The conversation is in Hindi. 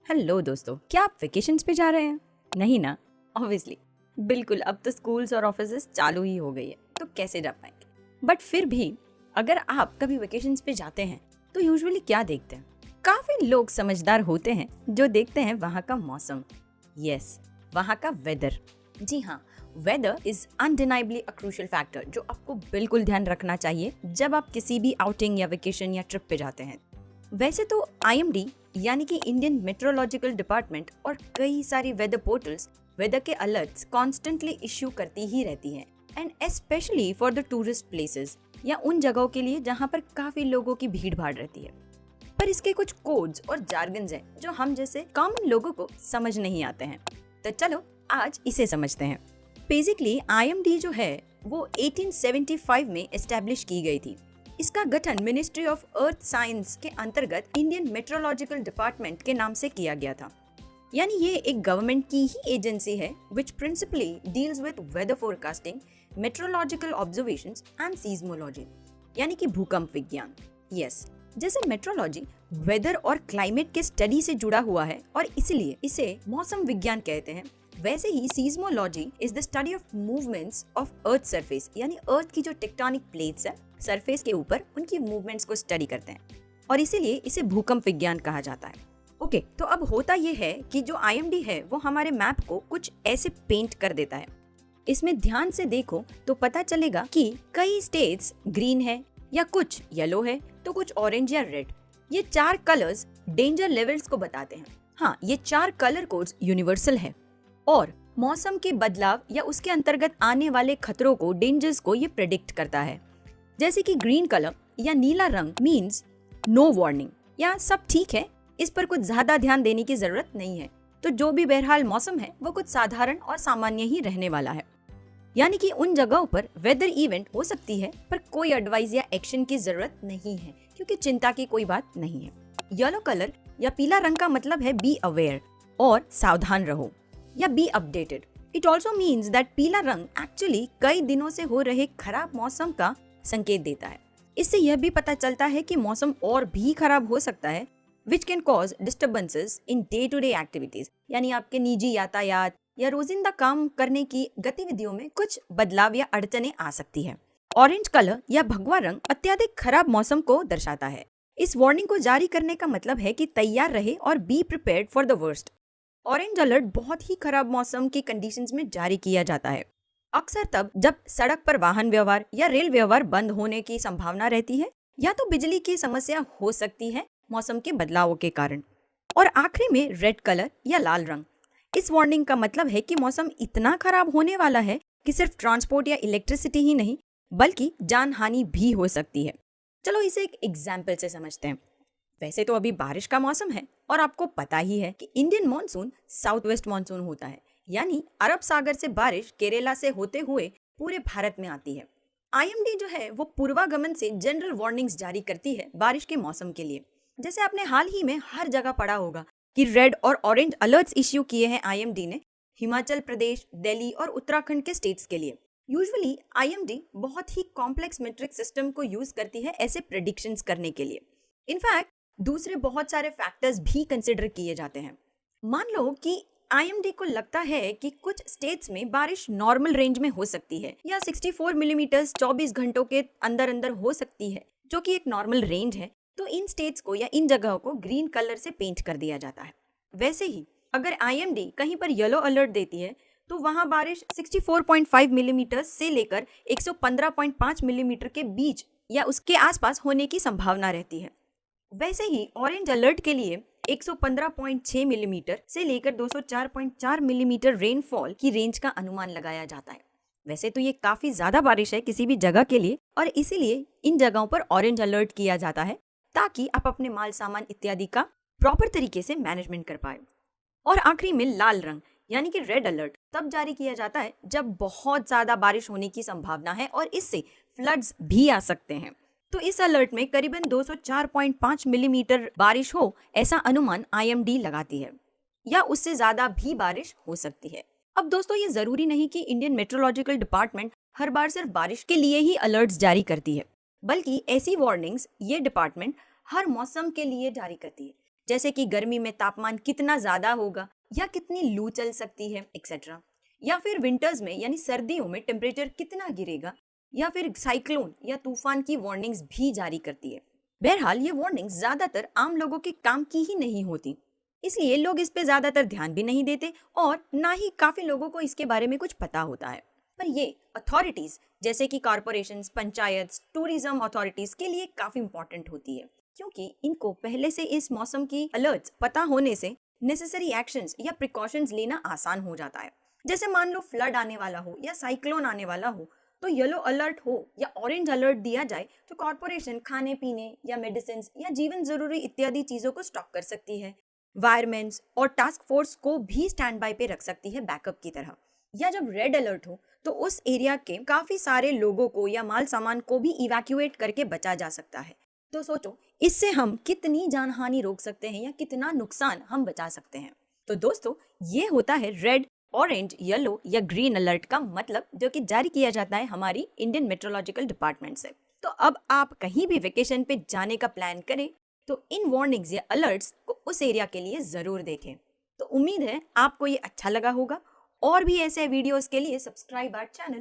हेलो दोस्तों, क्या आप वेकेशंस पे जा रहे हैं? नहीं ना? ऑब्वियसली। बिल्कुल, अब तो स्कूल्स और ऑफिसेस चालू ही हो गई है, तो कैसे जा पाएंगे? बट फिर भी अगर आप कभी वेकेशंस पे जाते हैं तो यूजुअली क्या देखते हैं? काफी लोग समझदार होते हैं जो देखते हैं वहाँ का मौसम। यस, वहाँ का वेदर। जी हाँ, weather is undeniably a crucial factor जो आपको बिल्कुल ध्यान रखना चाहिए जब आप किसी भी आउटिंग या वेकेशन या ट्रिप पे जाते हैं। वैसे तो आईएमडी यानी कि इंडियन मेट्रोलॉजिकल डिपार्टमेंट और कई सारी वेदर पोर्टल्स वेदर के अलर्ट्स कॉन्स्टेंटली इश्यू करती ही रहती हैं, and specially for the tourist places या उन जगहों के लिए जहां पर काफी लोगों की भीड़ भाड़ रहती है। पर इसके कुछ कोड्स और जार्गन्स हैं जो हम जैसे कॉमन लोगों को समझ नहीं आते हैं, तो चलो आज इसे समझते हैं। बेसिकली आईएमडी जो है वो 1875 में एस्टेब्लिश की गई थी। इसका गठन मिनिस्ट्री ऑफ अर्थ साइंस के अंतर्गत इंडियन मेट्रोलॉजिकल डिपार्टमेंट के नाम से किया गया था। यानी ये एक गवर्नमेंट की ही एजेंसी है which principally deals with weather forecasting, meteorological observations and seismology, यानी कि भूकंप विज्ञान। यस, जैसे मेट्रोलॉजी वेदर और क्लाइमेट के स्टडी से जुड़ा हुआ है और इसलिए इसे मौसम विज्ञान कहते हैं, वैसे ही seismology is the study of movements of earth surface, यानी अर्थ की जो टेक्टोनिक प्लेट्स है सरफेस के ऊपर उनकी मूवमेंट्स को स्टडी करते हैं और इसीलिए इसे भूकंप विज्ञान कहा जाता है। ओके, तो अब होता यह है कि जो आईएमडी है वो हमारे मैप को कुछ ऐसे पेंट कर देता है। इसमें ध्यान से देखो तो पता चलेगा कि कई स्टेट्स ग्रीन है या कुछ येलो है तो कुछ ऑरेंज या रेड। ये चार कलर्स डेंजर लेवल्स को बताते हैं। हाँ, ये चार कलर कोड्स यूनिवर्सल है और मौसम के बदलाव या उसके अंतर्गत आने वाले खतरों को, डेंजर्स को ये प्रेडिक्ट करता है। जैसे कि ग्रीन कलर या नीला रंग मींस नो वार्निंग या सब ठीक है, इस पर कुछ ज्यादा ध्यान देने की जरूरत नहीं है। तो जो भी बहरहाल मौसम है वो कुछ साधारण और सामान्य ही रहने वाला है। यानी कि उन जगहों पर वेदर इवेंट हो सकती है पर कोई एडवाइस या एक्शन की जरूरत नहीं है क्योंकि चिंता की कोई बात नहीं है। येलो कलर या पीला रंग का मतलब है बी अवेयर और सावधान रहो या be updated. It also means that पीला रंग एक्चुअली कई दिनों से हो रहे खराब मौसम का संकेत देता है। इससे यह भी पता चलता है कि मौसम और भी खराब हो सकता है which can cause disturbances in day to day activities, यानी आपके निजी यातायात या रोजिंदा काम करने की गतिविधियों में कुछ बदलाव या अड़चने आ सकती है। ऑरेंज कलर या भगवा रंग अत्यधिक खराब मौसम को दर्शाता है। इस वार्निंग को जारी करने का मतलब है कि तैयार रहे और be prepared for the worst. Orange alert बहुत ही खराब मौसम की कंडीशंस में जारी किया जाता है, अक्सर तब जब सड़क पर वाहन व्यवहार या रेल व्यवहार बंद होने की संभावना रहती है या तो बिजली की समस्या हो सकती है मौसम के बदलावों के कारण। और आखिरी में रेड कलर या लाल रंग, इस वार्निंग का मतलब है कि मौसम इतना खराब होने वाला है कि सिर्फ ट्रांसपोर्ट या इलेक्ट्रिसिटी ही नहीं बल्कि जान हानि भी हो सकती है। चलो इसे एक एग्जाम्पल से समझते हैं। वैसे तो अभी बारिश का मौसम है और आपको पता ही है कि Indian monsoon south west monsoon होता है, यानी अरब सागर से बारिश केरला से होते हुए पूरे भारत में आती है। आईएमडी जो है वो पूर्वागमन से जनरल वार्निंग्स जारी करती है बारिश के मौसम के लिए। जैसे आपने हाल ही में हर जगह पढ़ा होगा कि रेड और ऑरेंज अलर्ट्स इश्यू किए हैं आईएमडी ने हिमाचल प्रदेश, दिल्ली और उत्तराखंड के स्टेट्स के लिए। यूजुअली आईएमडी बहुत ही कॉम्प्लेक्स मेट्रिक सिस्टम को यूज करती है ऐसे प्रेडिक्शंस करने के लिए। इनफैक्ट दूसरे बहुत सारे फैक्टर्स भी कंसिडर किए जाते हैं। मान लो कि आईएमडी को लगता है कि कुछ स्टेट्स में बारिश नॉर्मल रेंज में हो सकती है या 64 मिलीमीटर 24 घंटों के अंदर अंदर हो सकती है, जो कि एक नॉर्मल रेंज है, तो इन स्टेट्स को या इन जगहों को ग्रीन कलर से पेंट कर दिया जाता है। वैसे ही अगर आईएमडी कहीं पर येलो अलर्ट देती है तो वहां बारिश 64.5 मिलीमीटर से लेकर 115.5 मिलीमीटर के बीच या उसके आसपास होने की संभावना रहती है। वैसे ही ऑरेंज अलर्ट के लिए 115.6 मिलीमीटर से लेकर 204.4 मिलीमीटर रेनफॉल की रेंज का अनुमान लगाया जाता है। वैसे तो ये काफी ज्यादा बारिश है किसी भी जगह के लिए और इसीलिए इन जगहों पर ऑरेंज अलर्ट किया जाता है ताकि आप अपने माल सामान इत्यादि का प्रॉपर तरीके से मैनेजमेंट कर पाए। और आखिरी में लाल रंग यानी कि रेड अलर्ट तब जारी किया जाता है जब बहुत ज्यादा बारिश होने की संभावना है और इससे फ्लड्स भी आ सकते हैं। तो इस अलर्ट में करीबन 204.5 मिलीमीटर बारिश हो ऐसा अनुमान आईएमडी लगाती है या उससे ज्यादा भी बारिश हो सकती है। अब दोस्तों ये जरूरी नहीं कि इंडियन मेट्रोलॉजिकल डिपार्टमेंट हर बार सिर्फ बारिश के लिए ही अलर्ट्स जारी करती है, बल्कि ऐसी वार्निंग्स ये डिपार्टमेंट हर मौसम के लिए जारी करती है। जैसे कि गर्मी में तापमान कितना ज्यादा होगा या कितनी लू चल सकती है एक्सेट्रा, या फिर विंटर्स में यानी सर्दियों में टेम्परेचर कितना गिरेगा, या फिर साइक्लोन या तूफान की वार्निंग्स भी जारी करती है। बहरहाल ये वार्निंग्स ज्यादातर आम लोगों के काम की ही नहीं होती, इसलिए लोग इस पे ज्यादातर ध्यान भी नहीं देते और ना ही काफी लोगों को इसके बारे में कुछ पता होता है। पर ये अथॉरिटीज जैसे कि कॉरपोरेशंस, पंचायत, टूरिज्म अथॉरिटीज के लिए काफी इंपॉर्टेंट होती है, क्योंकि इनको पहले से इस मौसम की अलर्ट्स पता होने से नेसेसरी एक्शंस या प्रिकॉशंस लेना आसान हो जाता है। जैसे मान लो फ्लड आने वाला हो या साइक्लोन आने वाला हो, तो येलो अलर्ट हो या ऑरेंज अलर्ट दिया जाए तो कॉरपोरेशन खाने पीने या मेडिसिन या जीवन जरूरी इत्यादि चीजों को स्टॉक कर सकती है। वायरमेंट्स और टास्क फोर्स को भी स्टैंड बाय पे रख सकती है बैकअप की तरह। या जब रेड अलर्ट हो तो उस एरिया के काफी सारे लोगों को या माल सामान को भी इवैक्यूएट करके बचा जा सकता है। तो सोचो इससे हम कितनी जानहानि रोक सकते हैं या कितना नुकसान हम बचा सकते हैं। तो दोस्तों ये होता है रेड, ऑरेंज, येलो या ग्रीन अलर्ट का मतलब, जो कि जारी किया जाता है हमारी इंडियन मेट्रोलॉजिकल डिपार्टमेंट से। तो अब आप कहीं भी वेकेशन पे जाने का प्लान करें तो इन वार्निंग्स या अलर्ट्स को उस एरिया के लिए जरूर देखें। तो उम्मीद है आपको ये अच्छा लगा होगा, और भी ऐसे वीडियोस के लिए सब्सक्राइब आवर चैनल।